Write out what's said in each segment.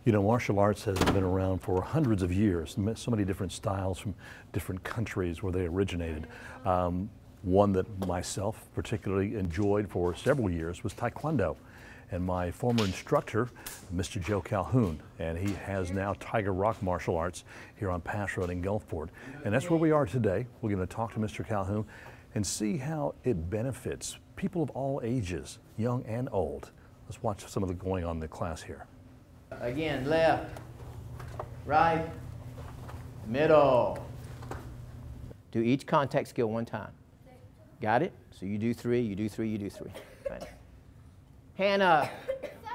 You know, martial arts has been around for hundreds of years, so many different styles from different countries where they originated. One that myself particularly enjoyed for several years was Taekwondo. And my former instructor, Mr. Joe Calhoun, and he has now Tiger Rock Martial Arts here on Pass Road in Gulfport. And that's where we are today. We're going to talk to Mr. Calhoun and see how it benefits people of all ages, young and old. Let's watch some of the going on in the class here. Again, left, right, middle. Do each contact skill one time. Got it? So you do three, you do three, you do three. Right. Hannah,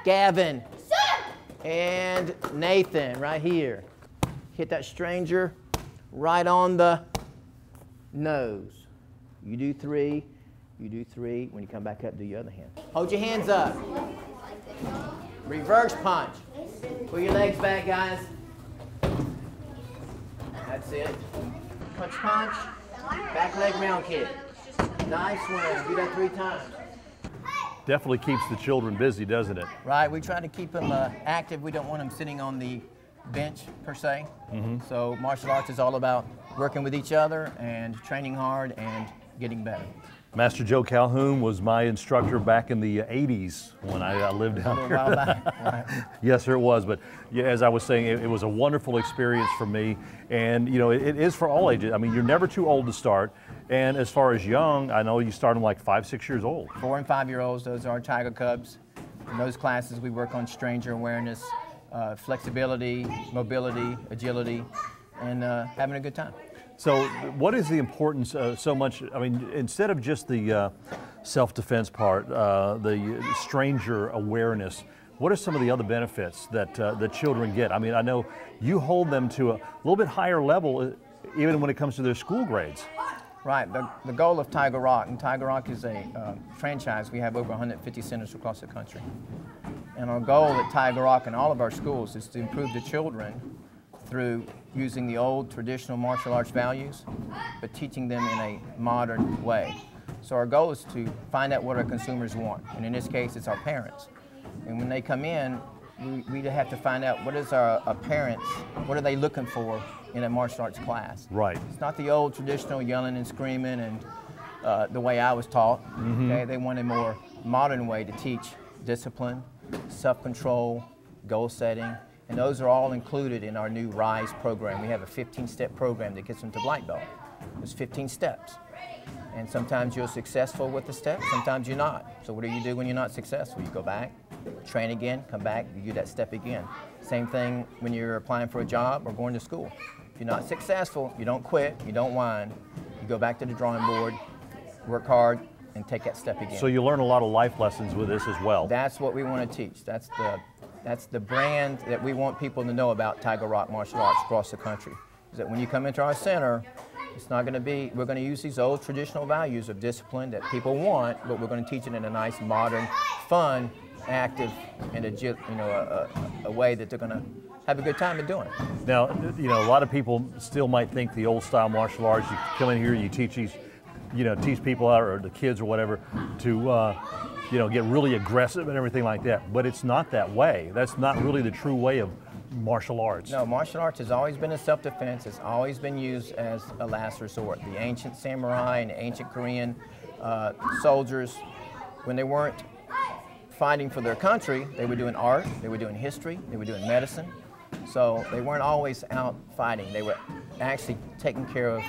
Gavin, and Nathan right here. Hit that stranger right on the nose. You do three, you do three. When you come back up, do your other hand. Hold your hands up. Reverse punch. Pull your legs back, guys. That's it. Punch, punch. Back leg round kick. Nice one. Do that 3 times. Definitely keeps the children busy, doesn't it? Right. We try to keep them active. We don't want them sitting on the bench, per se. So martial arts is all about working with each other and training hard and getting better. Master Joe Calhoun was my instructor back in the 80s when I lived down here. Right. Yes, sir, it was. But yeah, as I was saying, it was a wonderful experience for me. And, you know, it is for all ages. I mean, you're never too old to start. And as far as young, I know you start them like 5, 6 years old. 4 and 5-year-olds, those are our Tiger Cubs. In those classes, we work on stranger awareness, flexibility, mobility, agility, and having a good time. So what is the importance so much, I mean, instead of just the self-defense part, the stranger awareness, what are some of the other benefits that the children get? I mean, I know you hold them to a little bit higher level even when it comes to their school grades. Right. The goal of Tiger Rock, and Tiger Rock is a franchise. We have over 150 centers across the country. And our goal at Tiger Rock and all of our schools is to improve the children through using the old traditional martial arts values, but teaching them in a modern way. So our goal is to find out what our consumers want, and in this case, it's our parents. And when they come in, we have to find out what is our parents, what are they looking for in a martial arts class. Right. It's not the old traditional yelling and screaming and the way I was taught. Okay? They want a more modern way to teach discipline, self-control, goal setting, and those are all included in our new RISE program. We have a 15-step program that gets them to black belt. There's 15 steps. And sometimes you're successful with the steps, sometimes you're not. So what do you do when you're not successful? You go back, train again, come back, you do that step again. Same thing when you're applying for a job or going to school. If you're not successful, you don't quit, you don't whine. You go back to the drawing board, work hard, and take that step again. So you learn a lot of life lessons with this as well. That's what we want to teach. That's the brand that we want people to know about Tiger Rock Martial Arts across the country. Is that when you come into our center, it's not going to be, we're going to use these old traditional values of discipline that people want, but we're going to teach it in a nice, modern, fun, active, and a way that they're going to have a good time in doing it. Now, you know, a lot of people still might think the old style martial arts, you come in here, you teach these, you know, teach people out, or the kids or whatever, to you know, get really aggressive and everything like that. But it's not that way. That's not really the true way of martial arts. No, martial arts has always been a self-defense. It's always been used as a last resort. The ancient samurai and ancient Korean soldiers, when they weren't fighting for their country, they were doing art, they were doing history, they were doing medicine. So they weren't always out fighting. They were actually taking care of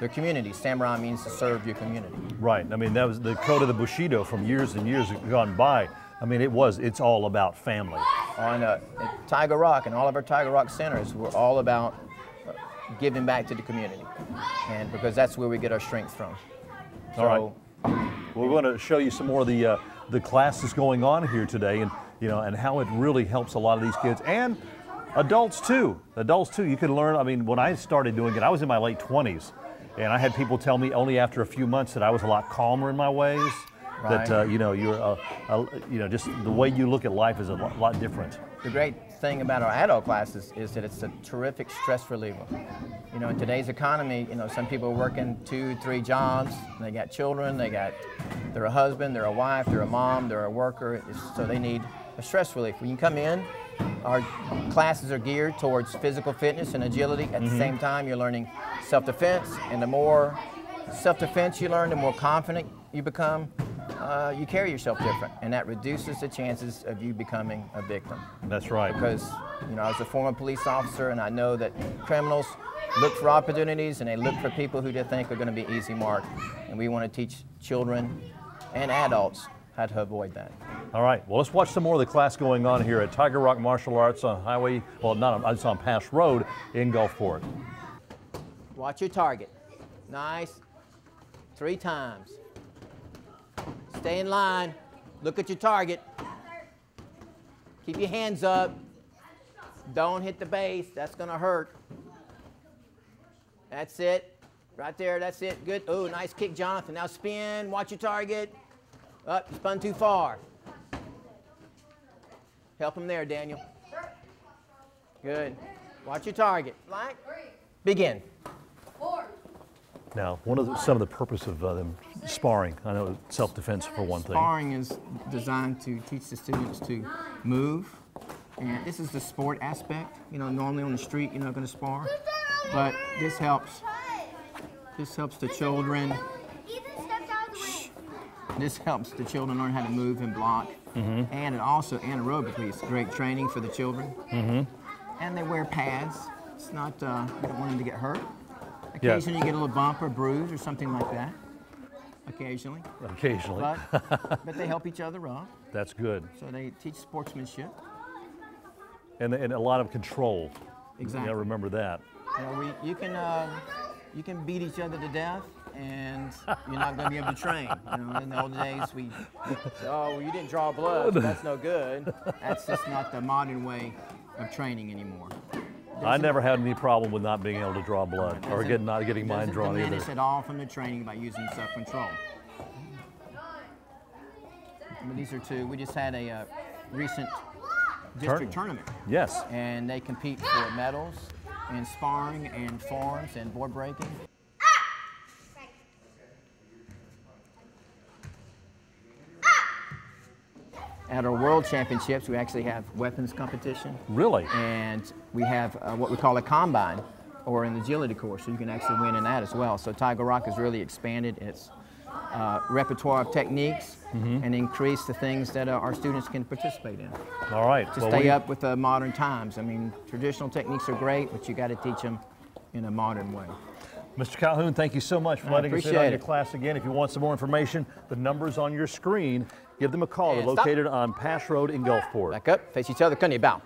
their community. Samurai means to serve your community. Right. I mean, that was the code of the Bushido from years and years gone by. I mean, it's all about family. On Tiger Rock and all of our Tiger Rock centers, we're all about giving back to the community, and because that's where we get our strength from. All right. We're going to show you some more of the classes going on here today, and you know, and how it really helps a lot of these kids and adults too. Adults too. You can learn. I mean, when I started doing it, I was in my late 20s. And I had people tell me only after a few months that I was a lot calmer in my ways. Right. That you know, you're you know, just the way you look at life is a lot different. The great thing about our adult classes is that it's a terrific stress reliever. You know, in today's economy, you know, some people are working 2, 3 jobs. They got children. They're a husband. They're a wife. They're a mom. They're a worker. So they need a stress relief. When you come in our classes are geared towards physical fitness and agility. At the same time, you're learning self-defense, and the more self-defense you learn, the more confident you become. You carry yourself different, and that reduces the chances of you becoming a victim. That's right. Because, you know, I was a former police officer, and I know that criminals look for opportunities, and they look for people who they think are going to be easy mark. And we want to teach children and adults how to avoid that. All right, well, let's watch some more of the class going on here at Tiger Rock Martial Arts on Highway, well, it's on Pass Road in Gulfport. Watch your target. Nice. 3 times. Stay in line. Look at your target. Keep your hands up. Don't hit the base. That's going to hurt. That's it. Right there. That's it. Good. Oh, nice kick, Jonathan. Now spin. Watch your target. Up. You spun too far. Help him there, Daniel. Good. Watch your target. Line. Begin. 4. Now, some of the purpose of them sparring, I know self-defense for one thing. Sparring is designed to teach the students to move, and this is the sport aspect. You know, normally on the street you're not going to spar, but this helps the children. This helps the children learn how to move and block, and it also anaerobically it's great training for the children. And they wear pads. It's not we don't want them to get hurt. Occasionally you get a little bump or bruise or something like that. Occasionally. But they help each other up. That's good. So they teach sportsmanship. And a lot of control. Exactly. Yeah, remember that. You know, you can beat each other to death, and you're not going to be able to train. You know, in the old days, we say, oh, well, you didn't draw blood, so that's no good. That's just not the modern way of training anymore. I never had any problem with not being able to draw blood or not getting mine drawn either. Diminish at all from the training by using self-control. But these are 2. We just had a recent district tournament. Yes. And they compete for medals in sparring and forms and board breaking. At our World Championships, we actually have weapons competition. Really? And we have what we call a combine, or an agility course, so you can actually win in that as well. So Tiger Rock has really expanded its repertoire of techniques and increased the things that our students can participate in. All right. To stay up with the modern times. I mean, traditional techniques are great, but you got to teach them in a modern way. Mr. Calhoun, thank you so much for letting us in on your class again. If you want some more information, the number's on your screen. Give them a call. They're located on Pass Road in Gulfport. Back up, face each other, bow.